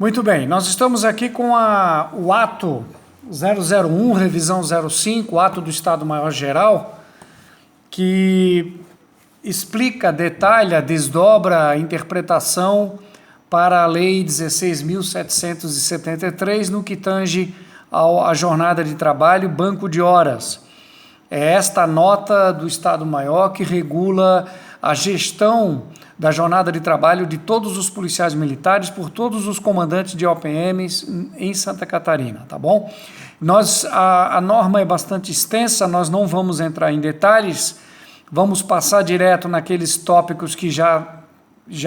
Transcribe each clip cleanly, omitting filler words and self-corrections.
Muito bem, nós estamos aqui com o ato 001, revisão 05, o ato do Estado-Maior-Geral, que explica, detalha, desdobra a interpretação para a Lei 16.773 no que tange à jornada de trabalho, banco de horas. É esta nota do Estado-Maior que regula a gestão da jornada de trabalho de todos os policiais militares por todos os comandantes de OPMs em Santa Catarina, tá bom? A norma é bastante extensa, nós não vamos entrar em detalhes, vamos passar direto naqueles tópicos que já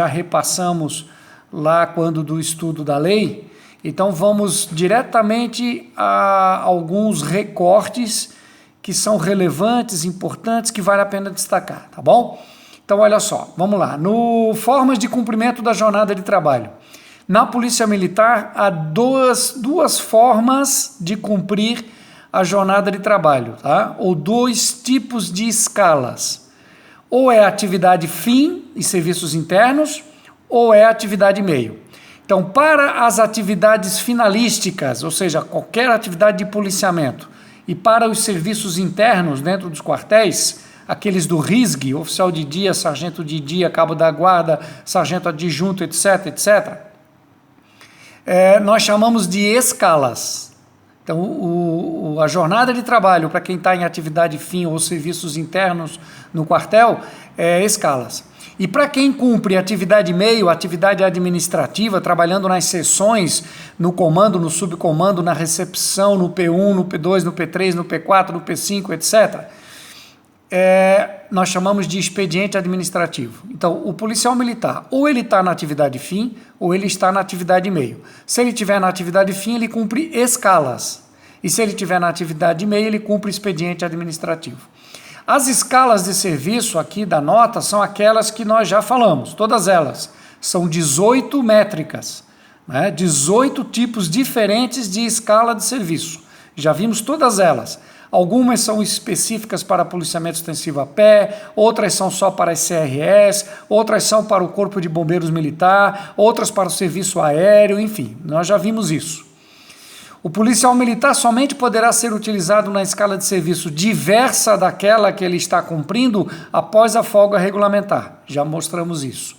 repassamos lá quando do estudo da lei. Então vamos diretamente a alguns recortes que são relevantes, importantes, que vale a pena destacar, tá bom? Então, olha só, vamos lá. No formas de cumprimento da jornada de trabalho. Na Polícia Militar, há duas formas de cumprir a jornada de trabalho, tá? Ou dois tipos de escalas. Ou é atividade fim e serviços internos, ou é atividade meio. Então, para as atividades finalísticas, ou seja, qualquer atividade de policiamento, e para os serviços internos dentro dos quartéis, aqueles do RISG, oficial de dia, sargento de dia, cabo da guarda, sargento adjunto, etc., nós chamamos de escalas. Então, a jornada de trabalho para quem está em atividade fim ou serviços internos no quartel é escalas. E para quem cumpre atividade meio, atividade administrativa, trabalhando nas seções, no comando, no subcomando, na recepção, no P1, no P2, no P3, no P4, no P5, etc., nós chamamos de expediente administrativo. Então, o policial militar, ou ele está na atividade fim, ou ele está na atividade meio. Se ele estiver na atividade fim, ele cumpre escalas. E se ele estiver na atividade meio, ele cumpre expediente administrativo. As escalas de serviço aqui da nota são aquelas que nós já falamos, todas elas. São 18 métricas, né? 18 tipos diferentes de escala de serviço. Já vimos todas elas. Algumas são específicas para policiamento extensivo a pé, outras são só para as CRS, outras são para o Corpo de Bombeiros Militar, outras para o serviço aéreo, enfim, nós já vimos isso. O policial militar somente poderá ser utilizado na escala de serviço diversa daquela que ele está cumprindo após a folga regulamentar. Já mostramos isso.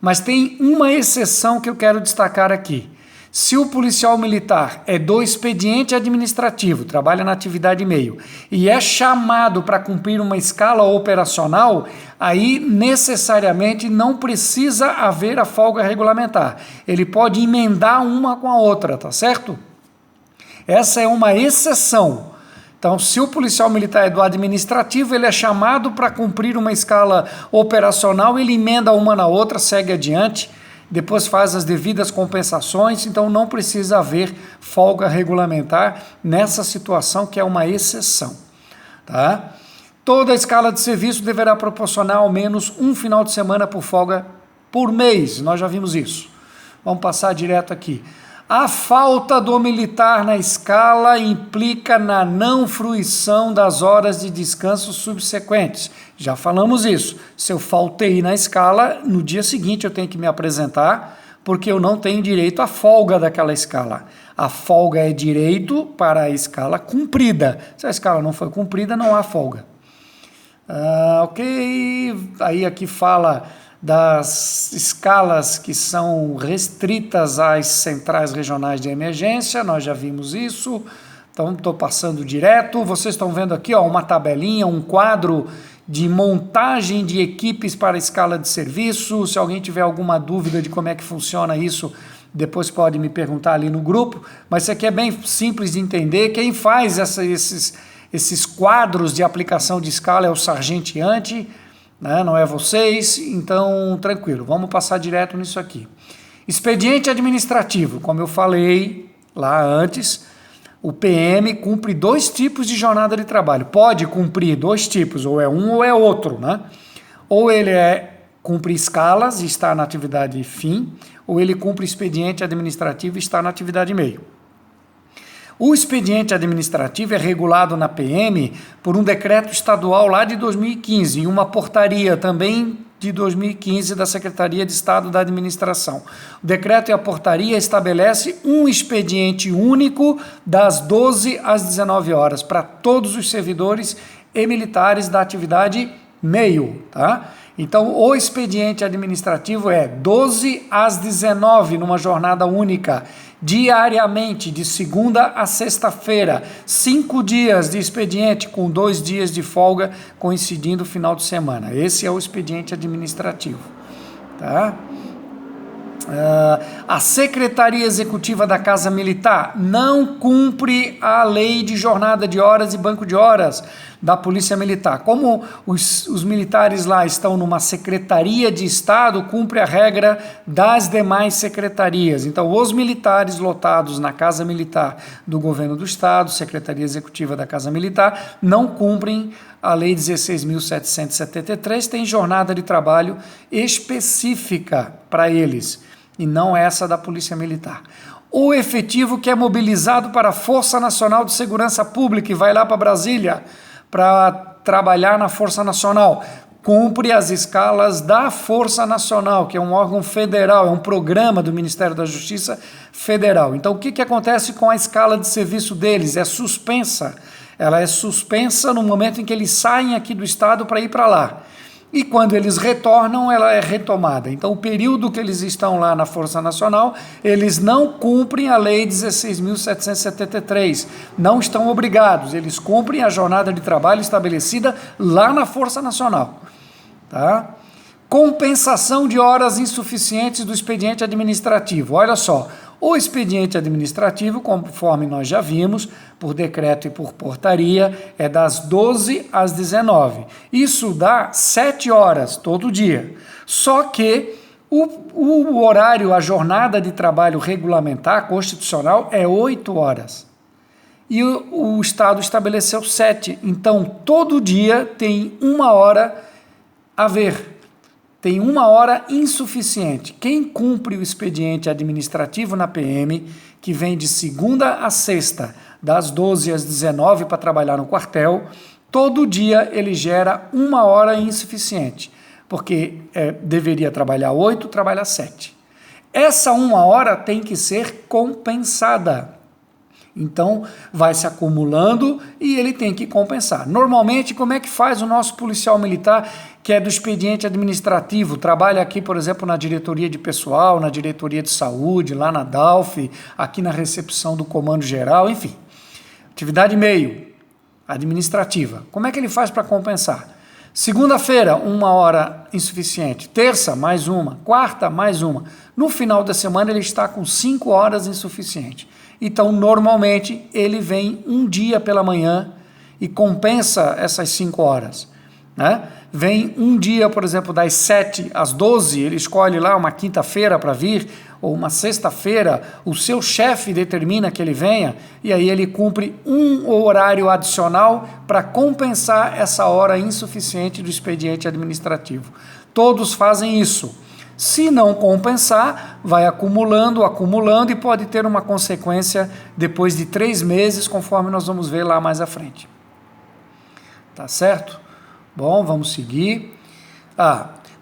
Mas tem uma exceção que eu quero destacar aqui. Se o policial militar é do expediente administrativo, trabalha na atividade meio, e é chamado para cumprir uma escala operacional, aí necessariamente não precisa haver a folga regulamentar. Ele pode emendar uma com a outra, tá certo? Essa é uma exceção. Então, se o policial militar é do administrativo, ele é chamado para cumprir uma escala operacional, ele emenda uma na outra, segue adiante, depois faz as devidas compensações, então não precisa haver folga regulamentar nessa situação que é uma exceção. Tá? Toda a escala de serviço deverá proporcionar ao menos um final de semana por folga por mês, nós já vimos isso. Vamos passar direto aqui. A falta do militar na escala implica na não fruição das horas de descanso subsequentes. Já falamos isso. Se eu faltei na escala, no dia seguinte eu tenho que me apresentar, porque eu não tenho direito à folga daquela escala. A folga é direito para a escala cumprida. Se a escala não foi cumprida, não há folga. Ok, aí aqui fala das escalas que são restritas às centrais regionais de emergência, nós já vimos isso, então estou passando direto. Vocês estão vendo aqui uma tabelinha, um quadro de montagem de equipes para escala de serviço. Se alguém tiver alguma dúvida de como é que funciona isso, depois pode me perguntar ali no grupo, mas isso aqui é bem simples de entender. Quem faz esses quadros de aplicação de escala é o sargenteante, não é vocês, então tranquilo, vamos passar direto nisso aqui. Expediente administrativo, como eu falei lá antes, o PM cumpre dois tipos de jornada de trabalho, pode cumprir dois tipos, ou é um ou é outro, né? Ou ele cumpre escalas e está na atividade fim, ou ele cumpre expediente administrativo e está na atividade meio. O expediente administrativo é regulado na PM por um decreto estadual lá de 2015 e uma portaria também de 2015 da Secretaria de Estado da Administração. O decreto e a portaria estabelece um expediente único das 12 às 19 horas para todos os servidores e militares da atividade meio, tá? Então, o expediente administrativo é 12 às 19 numa jornada única, diariamente, de segunda a sexta-feira, 5 dias de expediente com 2 dias de folga, coincidindo o final de semana. Esse é o expediente administrativo, tá? A Secretaria Executiva da Casa Militar não cumpre a lei de jornada de horas e banco de horas da Polícia Militar. Como os militares lá estão numa Secretaria de Estado, cumpre a regra das demais secretarias. Então, os militares lotados na Casa Militar do Governo do Estado, Secretaria Executiva da Casa Militar, não cumprem a Lei 16.773, tem jornada de trabalho específica para eles, e não essa da Polícia Militar. O efetivo que é mobilizado para a Força Nacional de Segurança Pública e vai lá para Brasília para trabalhar na Força Nacional, cumpre as escalas da Força Nacional, que é um órgão federal, é um programa do Ministério da Justiça Federal. Então, o que acontece com a escala de serviço deles? É suspensa. Ela é suspensa no momento em que eles saem aqui do Estado para ir para lá. E quando eles retornam, ela é retomada. Então, o período que eles estão lá na Força Nacional, eles não cumprem a Lei 16.773. Não estão obrigados, eles cumprem a jornada de trabalho estabelecida lá na Força Nacional. Tá? Compensação de horas insuficientes do expediente administrativo. Olha só, o expediente administrativo, conforme nós já vimos, por decreto e por portaria, é das 12 às 19. Isso dá 7 horas todo dia. Só que o horário, a jornada de trabalho regulamentar, constitucional, é 8 horas. E o Estado estabeleceu 7. Então, todo dia tem 1 hora a ver. Tem 1 hora insuficiente. Quem cumpre o expediente administrativo na PM, que vem de segunda a sexta, das 12 às 19 para trabalhar no quartel, todo dia ele gera 1 hora insuficiente, porque deveria trabalhar 8, trabalha 7. Essa 1 hora tem que ser compensada. Então, vai se acumulando e ele tem que compensar. Normalmente, como é que faz o nosso policial militar, que é do expediente administrativo, trabalha aqui, por exemplo, na diretoria de pessoal, na diretoria de saúde, lá na DALF, aqui na recepção do comando geral, enfim. Atividade meio, administrativa. Como é que ele faz para compensar? Segunda-feira, 1 hora insuficiente. Terça, mais 1. Quarta, mais 1. No final da semana, ele está com 5 horas insuficiente. Então, normalmente, ele vem um dia pela manhã e compensa essas 5 horas. Né? Vem um dia, por exemplo, das 7 às 12, ele escolhe lá uma quinta-feira para vir, ou uma sexta-feira, o seu chefe determina que ele venha, e aí ele cumpre um horário adicional para compensar essa hora insuficiente do expediente administrativo. Todos fazem isso. Se não compensar, vai acumulando, acumulando e pode ter uma consequência depois de 3 meses, conforme nós vamos ver lá mais à frente. Tá certo? Bom, vamos seguir.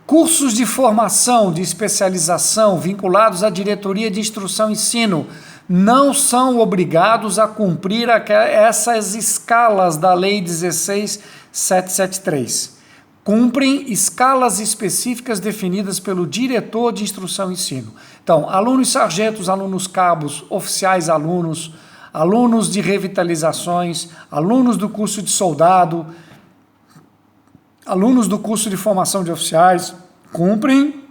Cursos de formação, de especialização vinculados à diretoria de instrução e ensino não são obrigados a cumprir essas escalas da Lei 16.773. Cumprem escalas específicas definidas pelo diretor de instrução e ensino. Então, alunos sargentos, alunos cabos, oficiais alunos, alunos de revitalizações, alunos do curso de soldado, alunos do curso de formação de oficiais, cumprem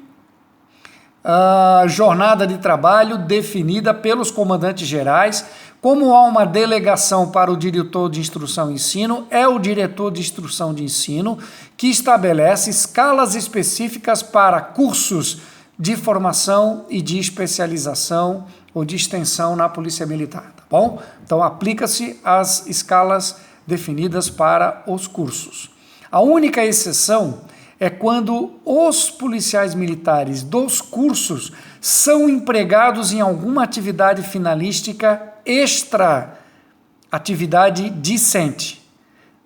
a jornada de trabalho definida pelos comandantes gerais. Como há uma delegação para o diretor de instrução e ensino, é o diretor de instrução de ensino que estabelece escalas específicas para cursos de formação e de especialização ou de extensão na Polícia Militar, tá bom? Então, aplica-se as escalas definidas para os cursos. A única exceção é quando os policiais militares dos cursos são empregados em alguma atividade finalística extra atividade discente,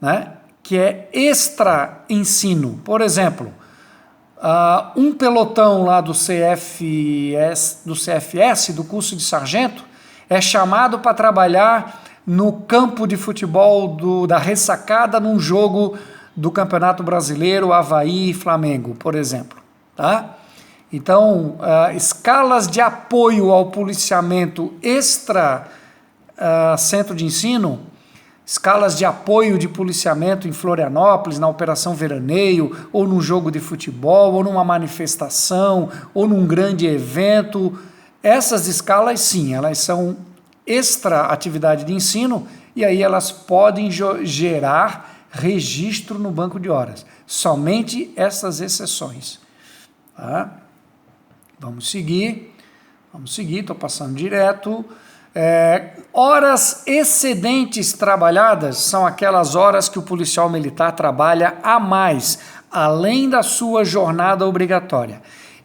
né? Que é extra ensino. Por exemplo, Um pelotão lá do CFS, do curso de sargento, é chamado para trabalhar no campo de futebol da Ressacada num jogo do Campeonato Brasileiro, Avaí e Flamengo, por exemplo. Tá? Então, escalas de apoio ao policiamento extra centro de ensino, escalas de apoio de policiamento em Florianópolis, na Operação Veraneio, ou num jogo de futebol, ou numa manifestação, ou num grande evento. Essas escalas, sim, elas são extra atividade de ensino e aí elas podem gerar registro no banco de horas. Somente essas exceções. Tá? Vamos seguir, estou passando direto. Horas excedentes trabalhadas são aquelas horas que o policial militar trabalha a mais, além da sua jornada obrigatória.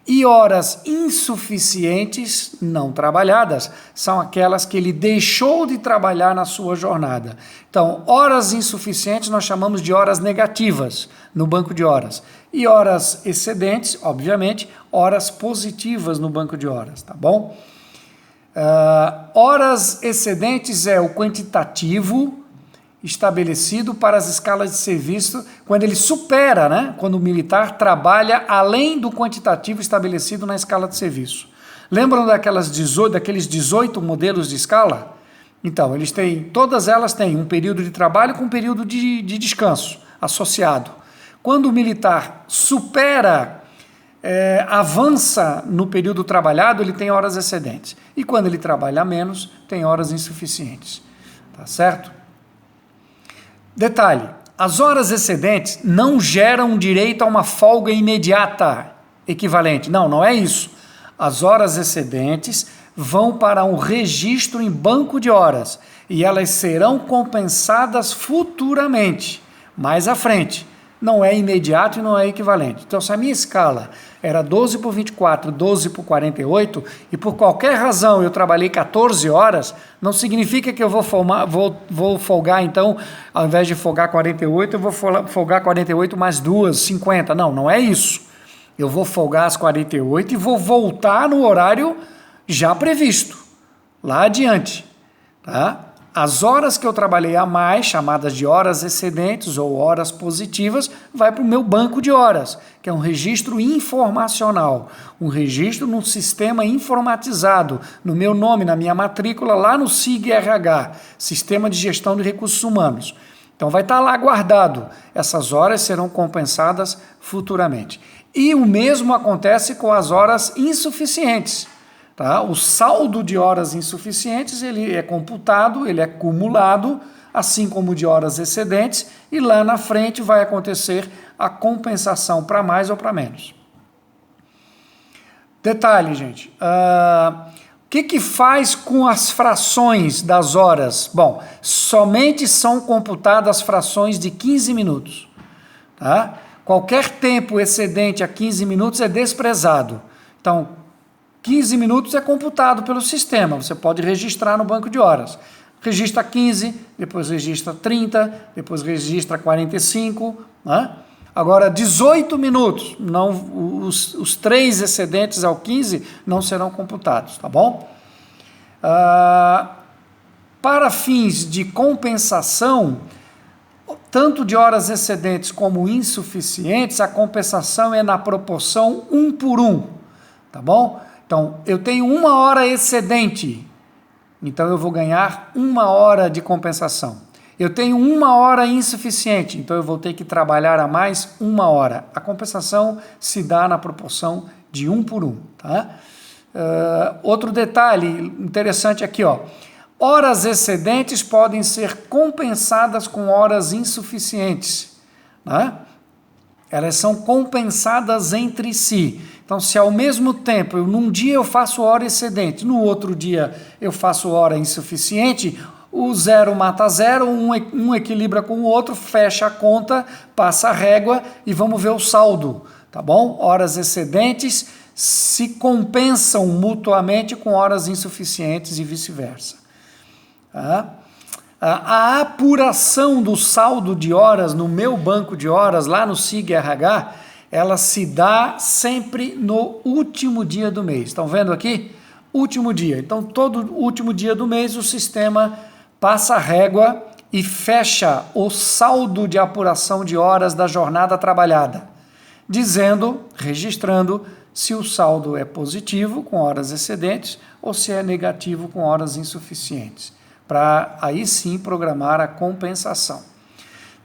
E horas insuficientes não trabalhadas são aquelas que ele deixou de trabalhar na sua jornada. Então, horas insuficientes nós chamamos de horas negativas no banco de horas. E horas excedentes, obviamente, horas positivas no banco de horas, tá bom? Horas excedentes é o quantitativo estabelecido para as escalas de serviço quando ele supera, né? Quando o militar trabalha além do quantitativo estabelecido na escala de serviço. Lembram daqueles 18 modelos de escala? Então, todas elas têm um período de trabalho com um período de descanso associado. Quando o militar avança no período trabalhado, ele tem horas excedentes. E quando ele trabalha menos, tem horas insuficientes. Tá certo? Detalhe, as horas excedentes não geram direito a uma folga imediata equivalente. Não é isso. As horas excedentes vão para um registro em banco de horas e elas serão compensadas futuramente, mais à frente. Não é imediato e não é equivalente. Então, se a minha escala era 12 por 24, 12 por 48, e por qualquer razão eu trabalhei 14 horas, não significa que eu vou folgar, então, ao invés de folgar 48, eu vou folgar 48 mais 2, 50. Não é isso. Eu vou folgar as 48 e vou voltar no horário já previsto, lá adiante. Tá? As horas que eu trabalhei a mais, chamadas de horas excedentes ou horas positivas, vai para o meu banco de horas, que é um registro informacional, um registro num sistema informatizado, no meu nome, na minha matrícula, lá no SIG-RH, Sistema de Gestão de Recursos Humanos. Então vai estar lá guardado, essas horas serão compensadas futuramente. E o mesmo acontece com as horas insuficientes. Tá? O saldo de horas insuficientes ele é computado, ele é acumulado, assim como de horas excedentes, e lá na frente vai acontecer a compensação para mais ou para menos. Detalhe, gente, o que faz com as frações das horas? Bom, somente são computadas frações de 15 minutos. Tá? Qualquer tempo excedente a 15 minutos é desprezado. Então, 15 minutos é computado pelo sistema, você pode registrar no banco de horas. Registra 15, depois registra 30, depois registra 45. Né? Agora, 18 minutos, os 3 excedentes ao 15 não serão computados, tá bom? Para fins de compensação, tanto de horas excedentes como insuficientes, a compensação é na proporção 1 por 1, tá bom? Então, eu tenho 1 hora excedente, então eu vou ganhar 1 hora de compensação. Eu tenho 1 hora insuficiente, então eu vou ter que trabalhar a mais 1 hora. A compensação se dá na proporção de 1 por 1. Tá? Outro detalhe interessante aqui, ó. Horas excedentes podem ser compensadas com horas insuficientes. Né? Elas são compensadas entre si. Então, se ao mesmo tempo, num dia eu faço hora excedente, no outro dia eu faço hora insuficiente, o 0 mata 0, um equilibra com o outro, fecha a conta, passa a régua e vamos ver o saldo, tá bom? Horas excedentes se compensam mutuamente com horas insuficientes e vice-versa. Tá? A apuração do saldo de horas no meu banco de horas, lá no SIG-RH, ela se dá sempre no último dia do mês. Estão vendo aqui? Último dia. Então, todo último dia do mês, o sistema passa a régua e fecha o saldo de apuração de horas da jornada trabalhada, dizendo, registrando, se o saldo é positivo, com horas excedentes, ou se é negativo, com horas insuficientes, para aí sim programar a compensação.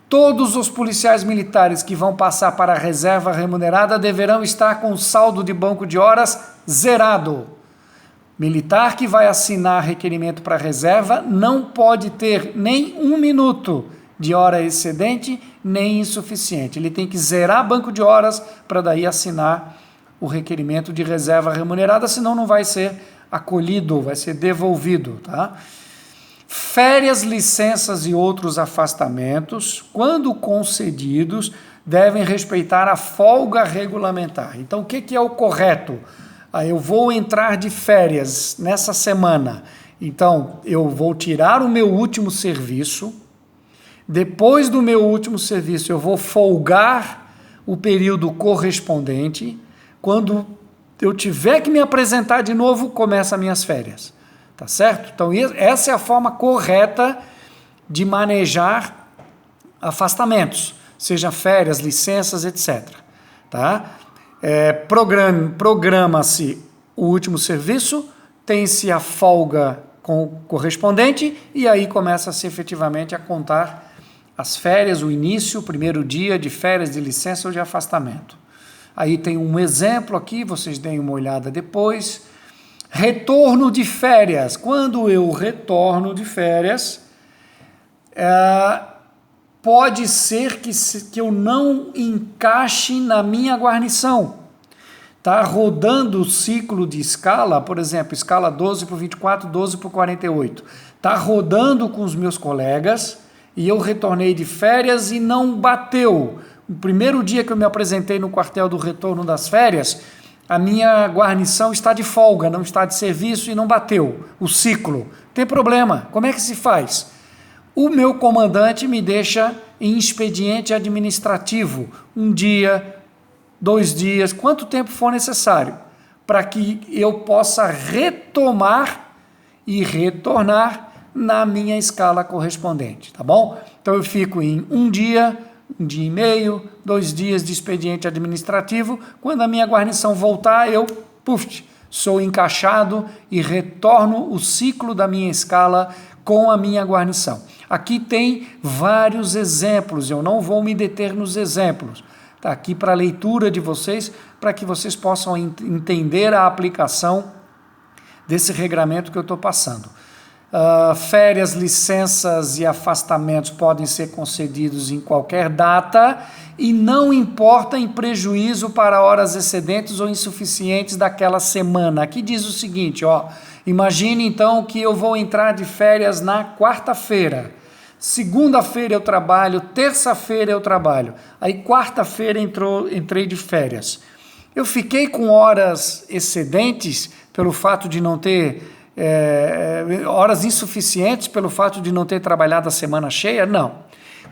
Todos os policiais militares que vão passar para a reserva remunerada deverão estar com o saldo de banco de horas zerado. Militar que vai assinar requerimento para reserva não pode ter nem 1 minuto de hora excedente nem insuficiente. Ele tem que zerar banco de horas para daí assinar o requerimento de reserva remunerada, senão não vai ser acolhido, vai ser devolvido, tá? Férias, licenças e outros afastamentos, quando concedidos, devem respeitar a folga regulamentar. Então, o que é o correto? Eu vou entrar de férias nessa semana, então eu vou tirar o meu último serviço, depois do meu último serviço eu vou folgar o período correspondente, quando eu tiver que me apresentar de novo, começa as minhas férias, tá certo? Então essa é a forma correta de manejar afastamentos, seja férias, licenças, etc. Tá? Programa-se o último serviço, tem-se a folga correspondente e aí começa-se efetivamente a contar as férias, o início, o primeiro dia de férias, de licença ou de afastamento. Aí tem um exemplo aqui, vocês deem uma olhada depois. Retorno de férias. Quando eu retorno de férias, pode ser que eu não encaixe na minha guarnição. Está rodando o ciclo de escala, por exemplo, escala 12 por 24, 12 por 48. Está rodando com os meus colegas e eu retornei de férias e não bateu. No primeiro dia que eu me apresentei no quartel do retorno das férias, a minha guarnição está de folga, não está de serviço e não bateu o ciclo. Tem problema. Como é que se faz? O meu comandante me deixa em expediente administrativo, 1 dia, 2 dias, quanto tempo for necessário, para que eu possa retomar e retornar na minha escala correspondente, tá bom? Então eu fico em 1 dia, 1 dia e meio, 2 dias de expediente administrativo. Quando a minha guarnição voltar, eu, sou encaixado e retorno o ciclo da minha escala com a minha guarnição. Aqui tem vários exemplos, eu não vou me deter nos exemplos. Está aqui para a leitura de vocês, para que vocês possam entender a aplicação desse regramento que eu estou passando. Férias, licenças e afastamentos podem ser concedidos em qualquer data e não importa em prejuízo para horas excedentes ou insuficientes daquela semana. Aqui diz o seguinte, imagine então que eu vou entrar de férias na quarta-feira. Segunda-feira eu trabalho, terça-feira eu trabalho. Aí quarta-feira entrei de férias. Eu fiquei com horas excedentes pelo fato de não ter horas insuficientes pelo fato de não ter trabalhado a semana cheia? Não.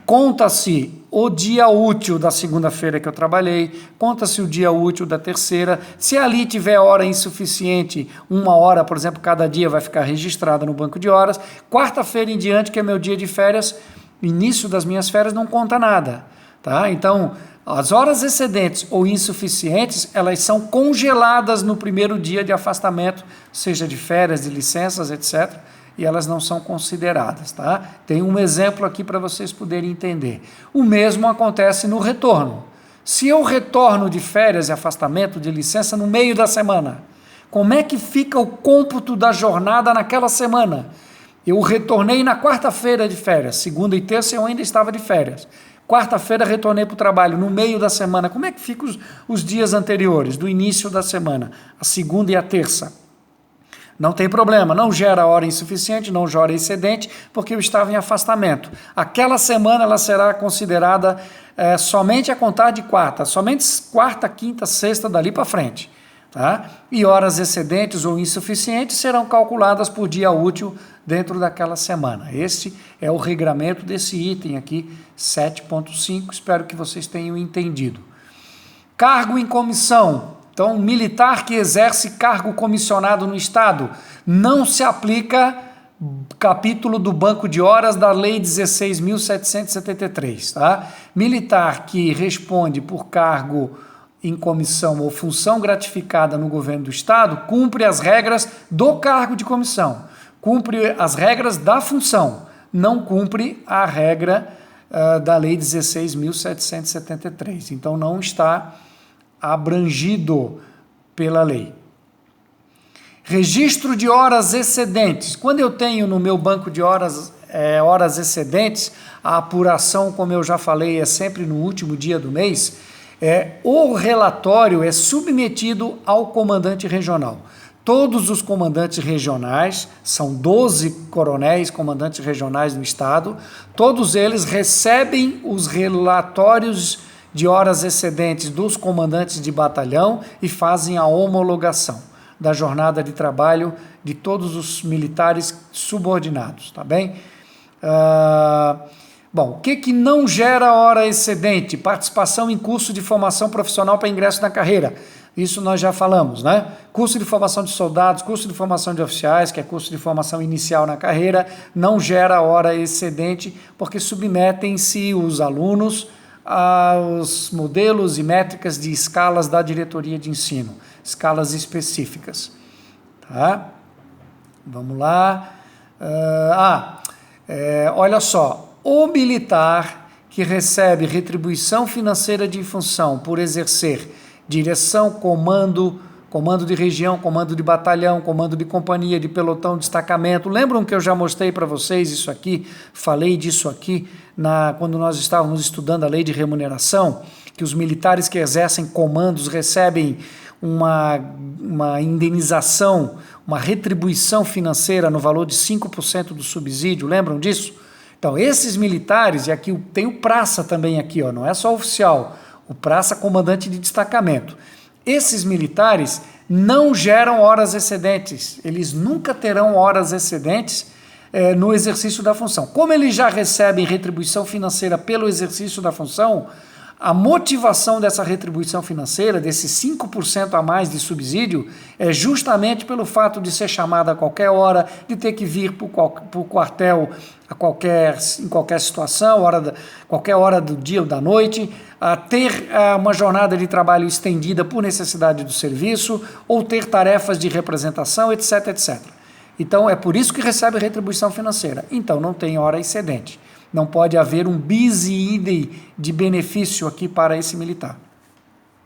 Conta-se o dia útil da segunda-feira que eu trabalhei, conta-se o dia útil da terceira. Se ali tiver hora insuficiente, 1 hora, por exemplo, cada dia vai ficar registrada no banco de horas. Quarta-feira em diante, que é meu dia de férias, início das minhas férias, não conta nada. Tá? Então, as horas excedentes ou insuficientes, elas são congeladas no primeiro dia de afastamento, seja de férias, de licenças, etc., e elas não são consideradas, tá? Tem um exemplo aqui para vocês poderem entender. O mesmo acontece no retorno. Se eu retorno de férias e afastamento, de licença, no meio da semana, como é que fica o cômputo da jornada naquela semana? Eu retornei na quarta-feira de férias, segunda e terça eu ainda estava de férias. Quarta-feira retornei para o trabalho, no meio da semana. Como é que ficam os dias anteriores, do início da semana, a segunda e a terça? Não tem problema, não gera hora insuficiente, não gera excedente, porque eu estava em afastamento. Aquela semana ela será considerada somente a contar de quarta, somente quarta, quinta, sexta, dali para frente. Tá? E horas excedentes ou insuficientes serão calculadas por dia útil dentro daquela semana. Este é o regramento desse item aqui, 7.5, espero que vocês tenham entendido. Cargo em comissão. Então, militar que exerce cargo comissionado no Estado, não se aplica capítulo do banco de horas da Lei 16.773, tá? Militar que responde por cargo em comissão ou função gratificada no governo do Estado, cumpre as regras do cargo de comissão, cumpre as regras da função, não cumpre a regra da Lei 16.773. Então, não está abrangido pela lei. Registro de horas excedentes. Quando eu tenho no meu banco de horas horas excedentes, a apuração, como eu já falei, é sempre no último dia do mês, o relatório é submetido ao comandante regional. Todos os comandantes regionais, são 12 coronéis comandantes regionais no estado, todos eles recebem os relatórios de horas excedentes dos comandantes de batalhão e fazem a homologação da jornada de trabalho de todos os militares subordinados, tá bem? Bom, o que não gera hora excedente? Participação em curso de formação profissional para ingresso na carreira. Isso nós já falamos, né? Curso de formação de soldados, curso de formação de oficiais, que é curso de formação inicial na carreira, não gera hora excedente, porque submetem-se os alunos aos modelos e métricas de escalas da diretoria de ensino, escalas específicas. Tá? Vamos lá. Olha só, o militar que recebe retribuição financeira de função por exercer direção, comando de região, comando de batalhão, comando de companhia, de pelotão, destacamento. Lembram que eu já mostrei para vocês isso aqui, falei disso aqui quando nós estávamos estudando a lei de remuneração, que os militares que exercem comandos recebem uma indenização, uma retribuição financeira no valor de 5% do subsídio, lembram disso? Então, esses militares, e aqui tem o praça também aqui, ó, não é só oficial, o praça comandante de destacamento. Esses militares não geram horas excedentes, eles nunca terão horas excedentes no exercício da função. Como eles já recebem retribuição financeira pelo exercício da função, a motivação dessa retribuição financeira, desses 5% a mais de subsídio, é justamente pelo fato de ser chamado a qualquer hora, de ter que vir para o quartel em qualquer situação, qualquer hora do dia ou da noite, a ter uma jornada de trabalho estendida por necessidade do serviço, ou ter tarefas de representação, etc, etc. Então, é por isso que recebe retribuição financeira. Então, não tem hora excedente. Não pode haver um bis e idem de benefício aqui para esse militar.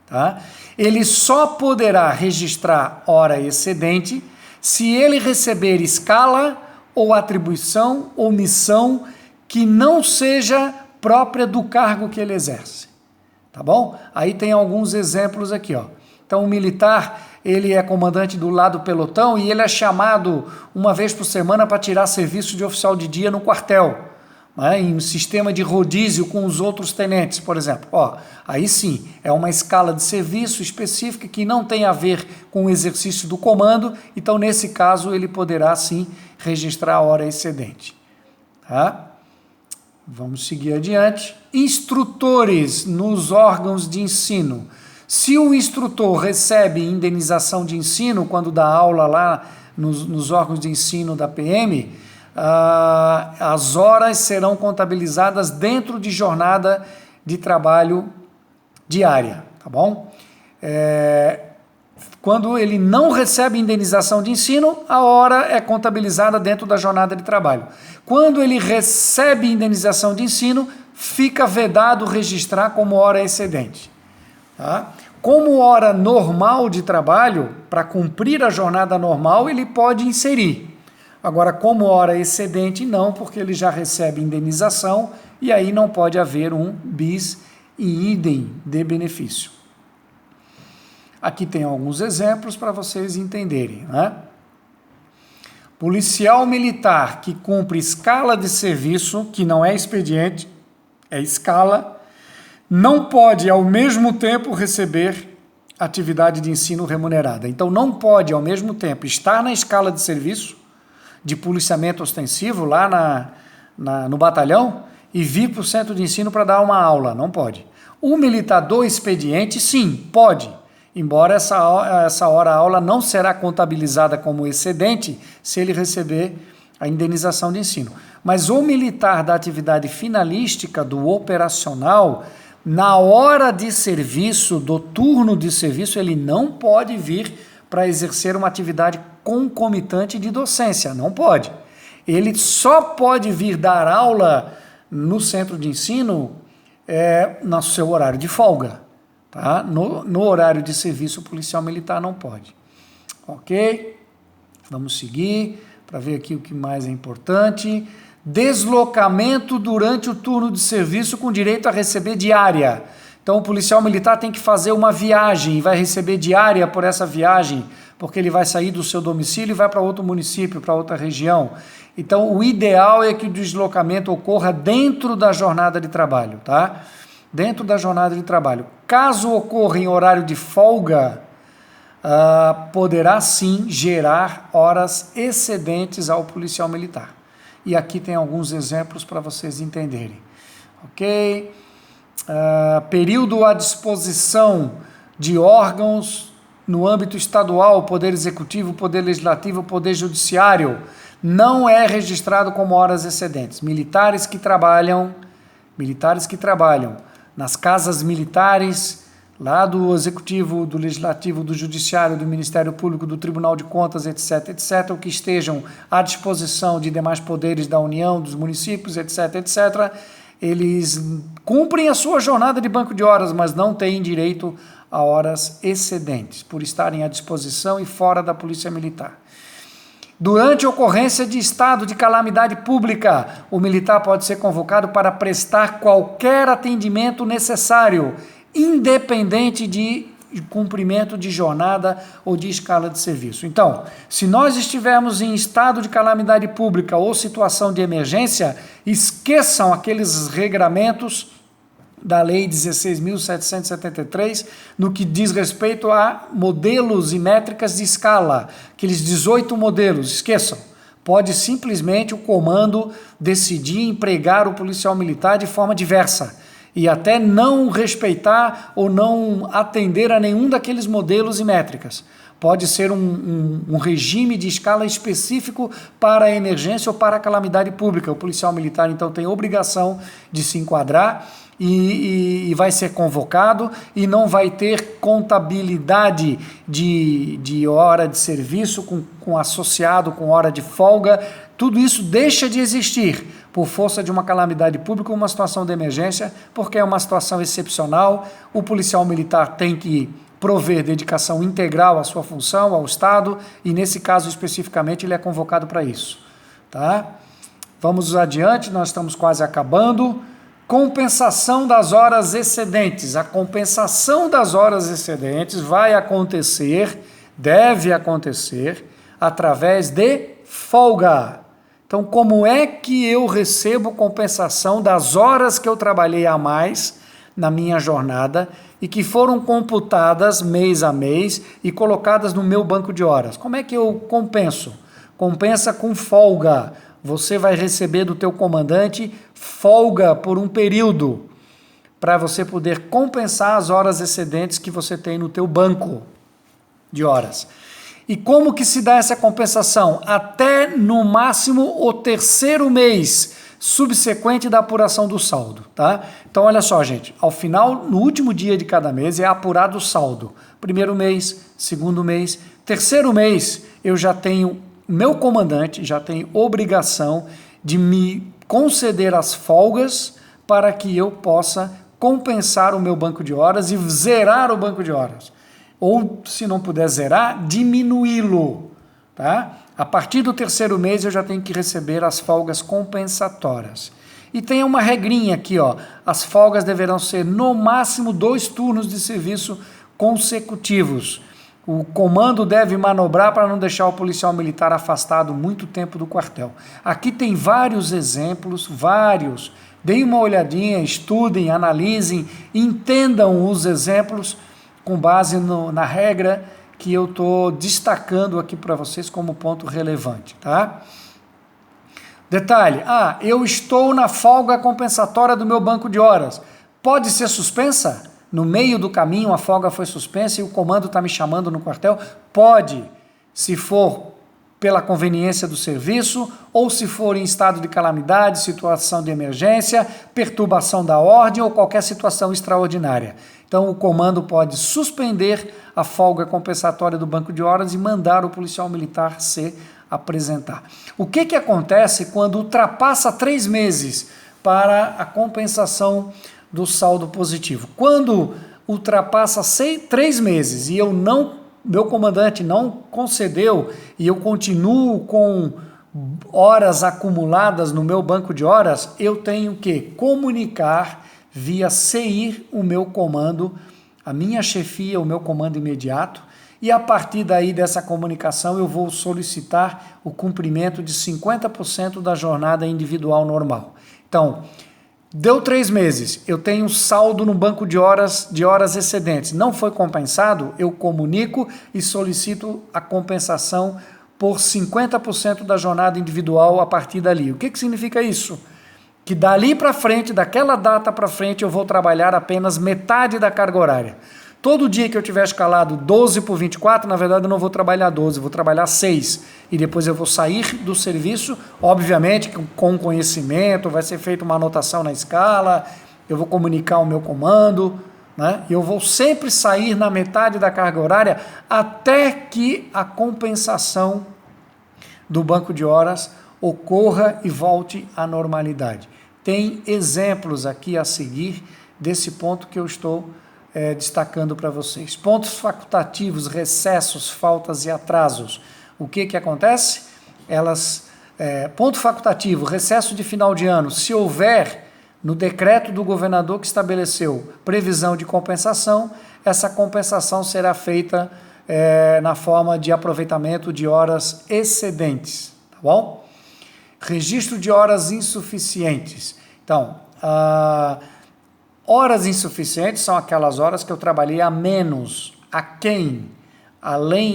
Tá? Ele só poderá registrar hora excedente se ele receber escala ou atribuição ou missão que não seja própria do cargo que ele exerce. Tá bom? Aí tem alguns exemplos aqui, ó. Então, o militar, ele é comandante do lado do pelotão e ele é chamado uma vez por semana para tirar serviço de oficial de dia no quartel, né, em um sistema de rodízio com os outros tenentes, por exemplo. Ó, aí sim, é uma escala de serviço específica que não tem a ver com o exercício do comando, então nesse caso ele poderá sim registrar a hora excedente. Tá? Vamos seguir adiante. Instrutores nos órgãos de ensino. Se o instrutor recebe indenização de ensino quando dá aula lá nos órgãos de ensino da PM, as horas serão contabilizadas dentro de jornada de trabalho diária, tá bom? Quando ele não recebe indenização de ensino, a hora é contabilizada dentro da jornada de trabalho. Quando ele recebe indenização de ensino, fica vedado registrar como hora excedente. Tá? Como hora normal de trabalho, para cumprir a jornada normal, ele pode inserir. Agora, como hora excedente, não, porque ele já recebe indenização e aí não pode haver um bis e idem de benefício. Aqui tem alguns exemplos para vocês entenderem, né? Policial militar que cumpre escala de serviço, que não é expediente, é escala, não pode ao mesmo tempo receber atividade de ensino remunerada. Então, não pode ao mesmo tempo estar na escala de serviço de policiamento ostensivo lá no batalhão e vir para o centro de ensino para dar uma aula. Não pode. O militar do expediente, sim, pode, embora essa hora-aula não será contabilizada como excedente se ele receber a indenização de ensino. Mas o militar da atividade finalística, do operacional, na hora de serviço, do turno de serviço, ele não pode vir para exercer uma atividade concomitante de docência, não pode. Ele só pode vir dar aula no centro de ensino no seu horário de folga. Tá? No horário de serviço, o policial militar não pode. Ok? Vamos seguir para ver aqui o que mais é importante. Deslocamento durante o turno de serviço com direito a receber diária. Então o policial militar tem que fazer uma viagem e vai receber diária por essa viagem, porque ele vai sair do seu domicílio e vai para outro município, para outra região. Então o ideal é que o deslocamento ocorra dentro da jornada de trabalho, tá? Dentro da jornada de trabalho. Caso ocorra em horário de folga, poderá sim gerar horas excedentes ao policial militar. E aqui tem alguns exemplos para vocês entenderem. Ok? Período à disposição de órgãos no âmbito estadual, Poder Executivo, Poder Legislativo, Poder Judiciário, não é registrado como horas excedentes. Militares que trabalham nas casas militares, lá do Executivo, do Legislativo, do Judiciário, do Ministério Público, do Tribunal de Contas, etc., etc., ou que estejam à disposição de demais poderes da União, dos municípios, etc., etc., eles cumprem a sua jornada de banco de horas, mas não têm direito a horas excedentes, por estarem à disposição e fora da Polícia Militar. Durante a ocorrência de estado de calamidade pública, o militar pode ser convocado para prestar qualquer atendimento necessário, independente de cumprimento de jornada ou de escala de serviço. Então, se nós estivermos em estado de calamidade pública ou situação de emergência, esqueçam aqueles regramentos da Lei 16.773, no que diz respeito a modelos e métricas de escala, aqueles 18 modelos, esqueçam. Pode simplesmente o comando decidir empregar o policial militar de forma diversa e até não respeitar ou não atender a nenhum daqueles modelos e métricas. Pode ser um regime de escala específico para a emergência ou para a calamidade pública. O policial militar, então, tem obrigação de se enquadrar e vai ser convocado e não vai ter contabilidade de hora de serviço com associado com hora de folga. Tudo isso deixa de existir por força de uma calamidade pública ou uma situação de emergência, porque é uma situação excepcional. O policial militar tem que prover dedicação integral à sua função, ao Estado, e nesse caso especificamente ele é convocado para isso. Tá? Vamos adiante, nós estamos quase acabando. Compensação das horas excedentes. A compensação das horas excedentes vai acontecer, deve acontecer, através de folga. Então, como é que eu recebo compensação das horas que eu trabalhei a mais na minha jornada e que foram computadas mês a mês e colocadas no meu banco de horas? Como é que eu compenso? Compensa com folga. Você vai receber do teu comandante folga por um período para você poder compensar as horas excedentes que você tem no teu banco de horas. E como que se dá essa compensação? Até no máximo o terceiro mês subsequente da apuração do saldo, tá? Então olha só, gente, ao final, no último dia de cada mês é apurado o saldo. Primeiro mês, segundo mês, terceiro mês eu já tenho, meu comandante já tem obrigação de me conceder as folgas para que eu possa compensar o meu banco de horas e zerar o banco de horas. Ou, se não puder zerar, diminuí-lo. Tá? A partir do terceiro mês eu já tenho que receber as folgas compensatórias. E tem uma regrinha aqui, ó, as folgas deverão ser no máximo 2 turnos de serviço consecutivos. O comando deve manobrar para não deixar o policial militar afastado muito tempo do quartel. Aqui tem vários exemplos, vários. Deem uma olhadinha, estudem, analisem, entendam os exemplos com base na regra que eu estou destacando aqui para vocês como ponto relevante, tá? Detalhe, eu estou na folga compensatória do meu banco de horas. Pode ser suspensa? No meio do caminho a folga foi suspensa e o comando está me chamando no quartel? Pode, se for pela conveniência do serviço, ou se for em estado de calamidade, situação de emergência, perturbação da ordem ou qualquer situação extraordinária. Então o comando pode suspender a folga compensatória do banco de horas e mandar o policial militar se apresentar. O que acontece quando ultrapassa 3 meses para a compensação do saldo positivo? Quando ultrapassa 3 meses e meu comandante não concedeu e eu continuo com horas acumuladas no meu banco de horas, eu tenho que comunicar via CEIR o meu comando, a minha chefia, o meu comando imediato, e a partir daí dessa comunicação eu vou solicitar o cumprimento de 50% da jornada individual normal. Então, deu 3 meses, eu tenho saldo no banco de horas excedentes, não foi compensado, eu comunico e solicito a compensação por 50% da jornada individual a partir dali. O que significa isso? Que dali para frente, daquela data para frente, eu vou trabalhar apenas metade da carga horária. Todo dia que eu tiver escalado 12 por 24, na verdade eu não vou trabalhar 12, vou trabalhar 6. E depois eu vou sair do serviço, obviamente com conhecimento, vai ser feita uma anotação na escala, eu vou comunicar o meu comando, né? Eu vou sempre sair na metade da carga horária até que a compensação do banco de horas ocorra e volte à normalidade. Tem exemplos aqui a seguir desse ponto que eu estou destacando para vocês. Pontos facultativos, recessos, faltas e atrasos. O que acontece? Ponto facultativo, recesso de final de ano. Se houver no decreto do governador que estabeleceu previsão de compensação, essa compensação será feita na forma de aproveitamento de horas excedentes, tá bom? Registro de horas insuficientes. Então, horas insuficientes são aquelas horas que eu trabalhei a menos,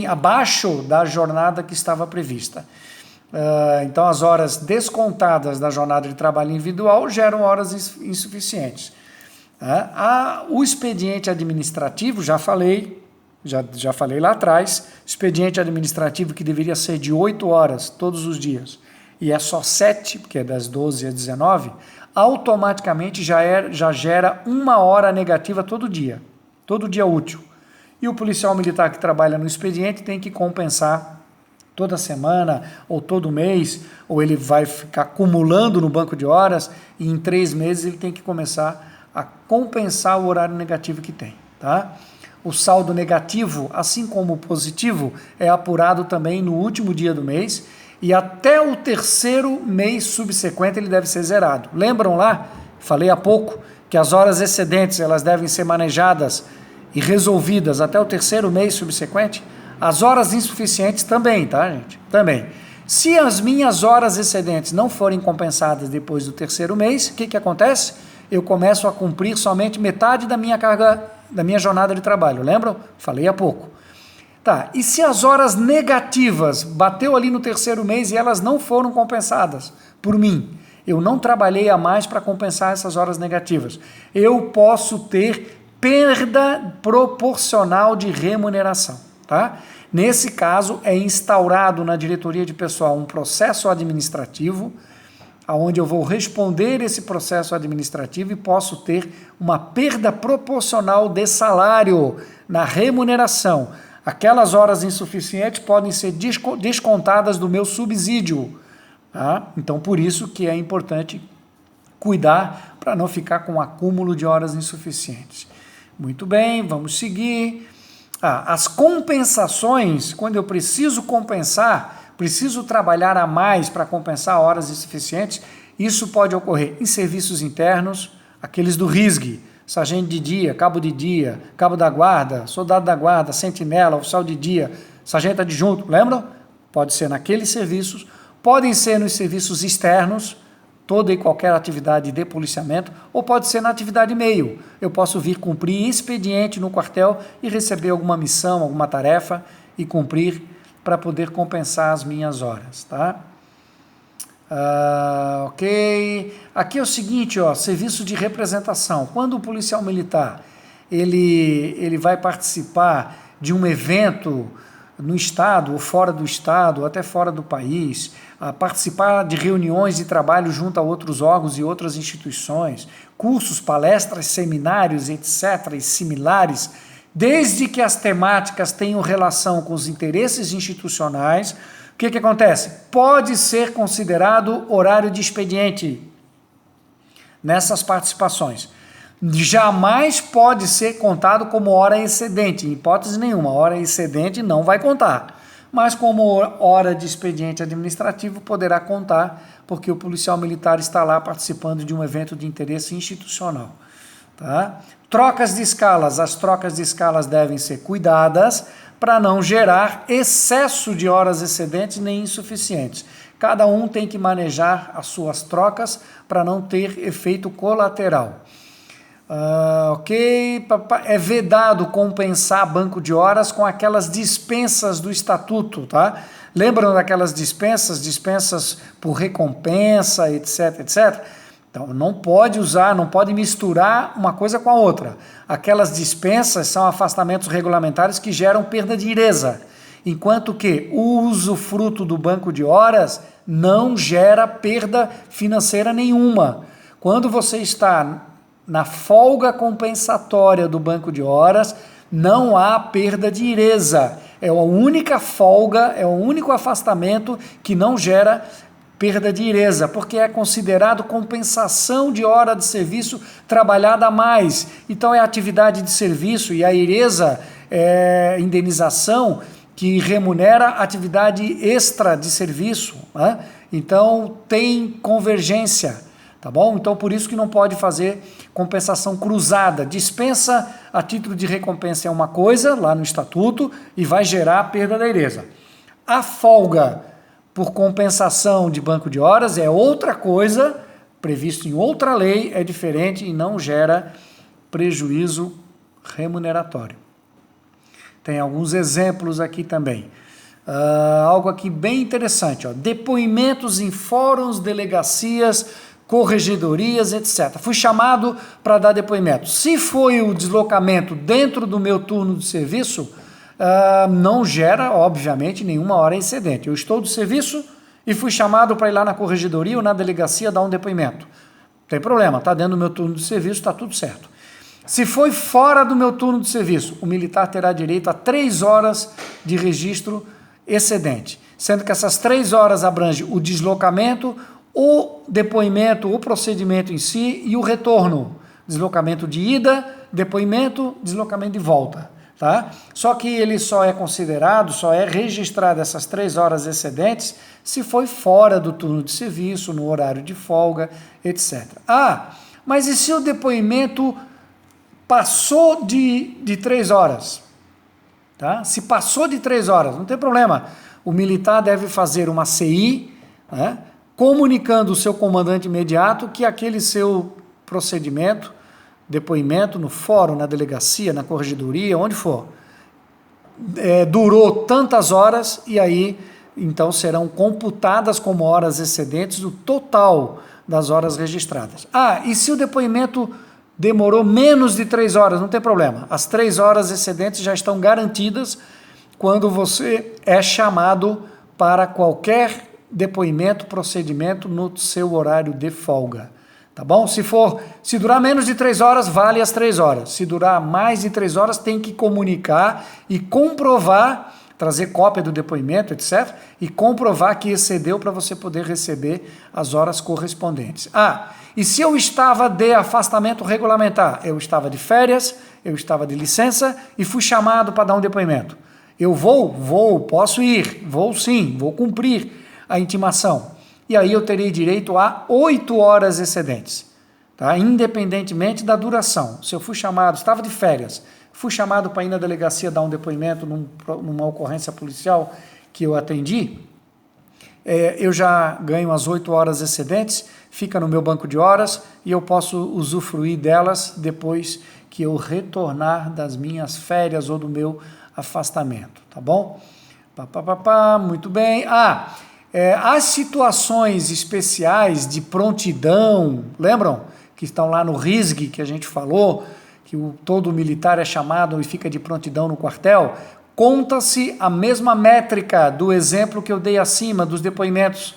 abaixo da jornada que estava prevista. Então, as horas descontadas da jornada de trabalho individual geram horas insuficientes. O expediente administrativo, já falei lá atrás, expediente administrativo que deveria ser de 8 horas todos os dias, e é só 7, porque é das 12 às 19, automaticamente já gera 1 hora negativa todo dia útil. E o policial militar que trabalha no expediente tem que compensar toda semana, ou todo mês, ou ele vai ficar acumulando no banco de horas, e em 3 meses ele tem que começar a compensar o horário negativo que tem, tá? O saldo negativo, assim como o positivo, é apurado também no último dia do mês, e até o 3º mês subsequente ele deve ser zerado. Lembram lá? Falei há pouco que as horas excedentes elas devem ser manejadas e resolvidas até o 3º mês subsequente? As horas insuficientes também, tá, gente? Também. Se as minhas horas excedentes não forem compensadas depois do 3º mês, o que acontece? Eu começo a cumprir somente metade da minha carga, da minha jornada de trabalho. Lembram? Falei há pouco. Tá, e se as horas negativas bateu ali no 3º mês e elas não foram compensadas por mim? Eu não trabalhei a mais para compensar essas horas negativas. Eu posso ter perda proporcional de remuneração, tá? Nesse caso, é instaurado na diretoria de pessoal um processo administrativo, onde eu vou responder esse processo administrativo e posso ter uma perda proporcional de salário na remuneração. Aquelas horas insuficientes podem ser descontadas do meu subsídio. Tá? Então, por isso que é importante cuidar para não ficar com um acúmulo de horas insuficientes. Muito bem, vamos seguir. As compensações, quando eu preciso compensar, preciso trabalhar a mais para compensar horas insuficientes, isso pode ocorrer em serviços internos, aqueles do RISG, sargento de dia, cabo da guarda, soldado da guarda, sentinela, oficial de dia, sargento adjunto, lembram? Pode ser naqueles serviços, podem ser nos serviços externos, toda e qualquer atividade de policiamento, ou pode ser na atividade meio. Eu posso vir cumprir expediente no quartel e receber alguma missão, alguma tarefa e cumprir para poder compensar as minhas horas, tá? Ok. Aqui é o seguinte, ó, serviço de representação. Quando o policial militar ele vai participar de um evento no estado ou fora do estado, ou até fora do país, participar de reuniões de trabalho junto a outros órgãos e outras instituições, cursos, palestras, seminários, etc., e similares, desde que as temáticas tenham relação com os interesses institucionais, o que acontece? Pode ser considerado horário de expediente nessas participações. Jamais pode ser contado como hora excedente, em hipótese nenhuma. Hora excedente não vai contar, mas como hora de expediente administrativo poderá contar, porque o policial militar está lá participando de um evento de interesse institucional. Tá? Trocas de escalas. As trocas de escalas devem ser cuidadas para não gerar excesso de horas excedentes nem insuficientes. Cada um tem que manejar as suas trocas para não ter efeito colateral. Ok, é vedado compensar banco de horas com aquelas dispensas do estatuto, tá? Lembram daquelas dispensas por recompensa, etc, etc? Então não pode usar, não pode misturar uma coisa com a outra. Aquelas dispensas são afastamentos regulamentares que geram perda de iresa, enquanto que o usufruto do banco de horas não gera perda financeira nenhuma. Quando você está na folga compensatória do banco de horas, não há perda de iresa. É a única folga, é o único afastamento que não gera perda de iresa, porque é considerado compensação de hora de serviço trabalhada a mais. Então é atividade de serviço e a iresa é indenização que remunera atividade extra de serviço, né? Então tem convergência. Tá bom? Então, por isso que não pode fazer compensação cruzada. Dispensa a título de recompensa é uma coisa, lá no estatuto, e vai gerar a perda da iresa. A folga por compensação de banco de horas é outra coisa, previsto em outra lei, é diferente e não gera prejuízo remuneratório. Tem alguns exemplos aqui também. Algo aqui bem interessante, ó. Depoimentos em fóruns, delegacias, corregedorias, etc. Fui chamado para dar depoimento. Se foi o deslocamento dentro do meu turno de serviço, não gera, obviamente, nenhuma hora excedente. Eu estou do serviço e fui chamado para ir lá na corregedoria ou na delegacia dar um depoimento. Não tem problema, está dentro do meu turno de serviço, está tudo certo. Se foi fora do meu turno de serviço, o militar terá direito a 3 horas de registro excedente, sendo que essas 3 horas abrangem o deslocamento, o depoimento, o procedimento em si e o retorno. Deslocamento de ida, depoimento, deslocamento de volta. Tá? Só que ele só é considerado, só é registrado essas 3 horas excedentes se foi fora do turno de serviço, no horário de folga, etc. Mas e se o depoimento passou de 3 horas? Tá? Se passou de 3 horas, não tem problema. O militar deve fazer uma CI, né? Comunicando o seu comandante imediato que aquele seu procedimento, depoimento no fórum, na delegacia, na corregedoria, onde for, durou tantas horas e aí então serão computadas como horas excedentes do total das horas registradas. E se o depoimento demorou menos de 3 horas, não tem problema. As 3 horas excedentes já estão garantidas quando você é chamado para qualquer depoimento, procedimento no seu horário de folga, tá bom? Se durar menos de 3 horas, vale as 3 horas. Se durar mais de 3 horas, tem que comunicar e comprovar, trazer cópia do depoimento, etc., e comprovar que excedeu para você poder receber as horas correspondentes. E se eu estava de afastamento regulamentar? Eu estava de férias, eu estava de licença e fui chamado para dar um depoimento. Eu posso ir, vou sim, vou cumprir a intimação. E aí eu terei direito a 8 horas excedentes, tá? Independentemente da duração. Se eu fui chamado, estava de férias, fui chamado para ir na delegacia dar um depoimento numa ocorrência policial que eu atendi, eu já ganho as 8 horas excedentes, fica no meu banco de horas e eu posso usufruir delas depois que eu retornar das minhas férias ou do meu afastamento, tá bom? Muito bem. As situações especiais de prontidão, lembram? Que estão lá no RISG, que a gente falou, que todo militar é chamado e fica de prontidão no quartel, conta-se a mesma métrica do exemplo que eu dei acima, dos depoimentos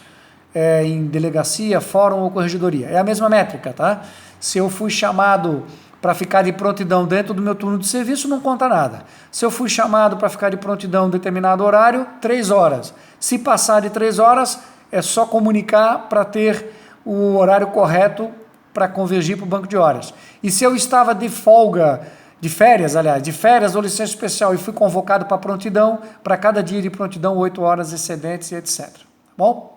em delegacia, fórum ou corregedoria. É a mesma métrica, tá? Se eu fui chamado para ficar de prontidão dentro do meu turno de serviço, não conta nada. Se eu fui chamado para ficar de prontidão em determinado horário, 3 horas. Se passar de 3 horas, é só comunicar para ter o horário correto para convergir para o banco de horas. E se eu estava de folga, de férias ou licença especial e fui convocado para prontidão, para cada dia de prontidão, 8 horas excedentes e etc. Tá bom?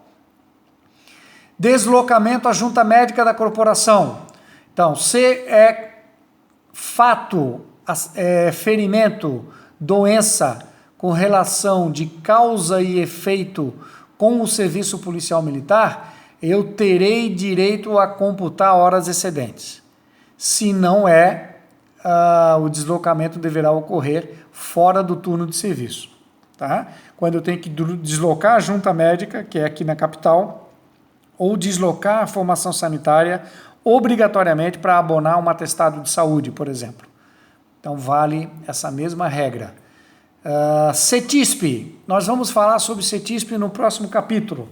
Deslocamento à junta médica da corporação. Então, se é fato, ferimento, doença com relação de causa e efeito com o serviço policial militar, eu terei direito a computar horas excedentes. Se não o deslocamento deverá ocorrer fora do turno de serviço. Tá? Quando eu tenho que deslocar a junta médica, que é aqui na capital, ou deslocar a formação sanitária obrigatoriamente para abonar um atestado de saúde, por exemplo. Então vale essa mesma regra. CETISP, nós vamos falar sobre CETISP no próximo capítulo,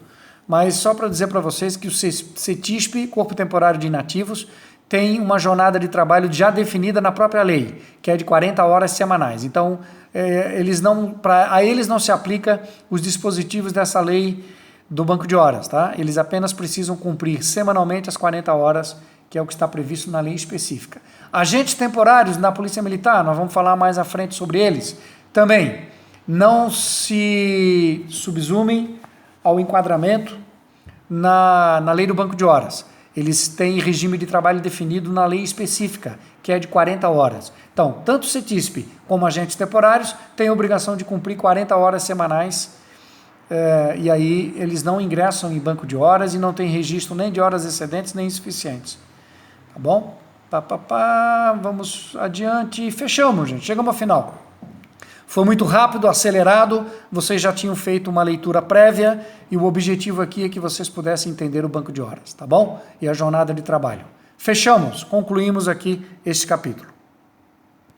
mas só para dizer para vocês que o CETISP, Corpo Temporário de Inativos, tem uma jornada de trabalho já definida na própria lei, que é de 40 horas semanais. Então, a eles não se aplica os dispositivos dessa lei do banco de horas, tá? Eles apenas precisam cumprir semanalmente as 40 horas, que é o que está previsto na lei específica. Agentes temporários na Polícia Militar, nós vamos falar mais à frente sobre eles. Também, não se subsumem ao enquadramento na lei do banco de horas. Eles têm regime de trabalho definido na lei específica, que é de 40 horas. Então, tanto o CETISP como agentes temporários têm a obrigação de cumprir 40 horas semanais, e aí eles não ingressam em banco de horas e não tem registro nem de horas excedentes nem insuficientes. Tá bom? Vamos adiante. Fechamos, gente. Chegamos ao final. Foi muito rápido, acelerado, vocês já tinham feito uma leitura prévia e o objetivo aqui é que vocês pudessem entender o banco de horas, tá bom? E a jornada de trabalho. Fechamos, concluímos aqui este capítulo.